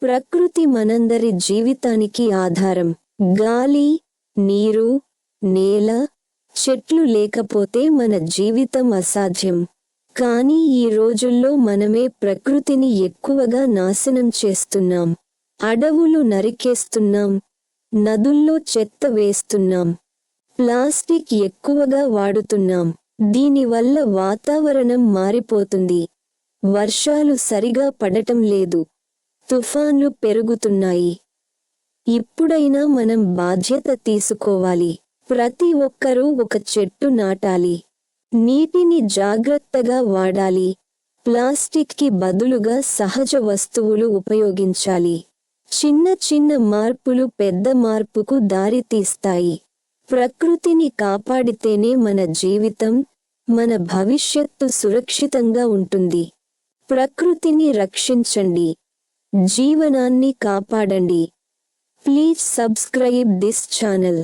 ప్రకృతి మనందరి జీవితానికి ఆధారం. గాలి, నీరు, నేల, చెట్లు లేకపోతే మన జీవితం అసాధ్యం. కానీ ఈ రోజుల్లో మనమే ప్రకృతిని ఎక్కువగా నాశనం చేస్తున్నాం. అడవులు నరికేస్తున్నాం, నదుల్లో చెత్త వేస్తున్నాం, ప్లాస్టిక్ ఎక్కువగా వాడుతున్నాం. దీనివల్ల వాతావరణం మారిపోతుంది. వర్షాలు సరిగా పడటం లేదు, తుఫాన్లు పెరుగుతున్నాయి. ఇప్పుడైనా మనం బాధ్యత తీసుకోవాలి. ప్రతి ఒక్కరూ ఒక చెట్టు నాటాలి. నీటిని జాగ్రత్తగా వాడాలి. ప్లాస్టిక్కి బదులుగా సహజ వస్తువులు ఉపయోగించాలి. చిన్న చిన్న మార్పులు పెద్ద మార్పుకు దారి తీస్తాయి. ప్రకృతిని కాపాడితేనే మన జీవితం, మన భవిష్యత్తు సురక్షితంగా ఉంటుంది. ప్రకృతిని రక్షించండి, జీవనాన్ని కాపాడండి. Please subscribe this channel.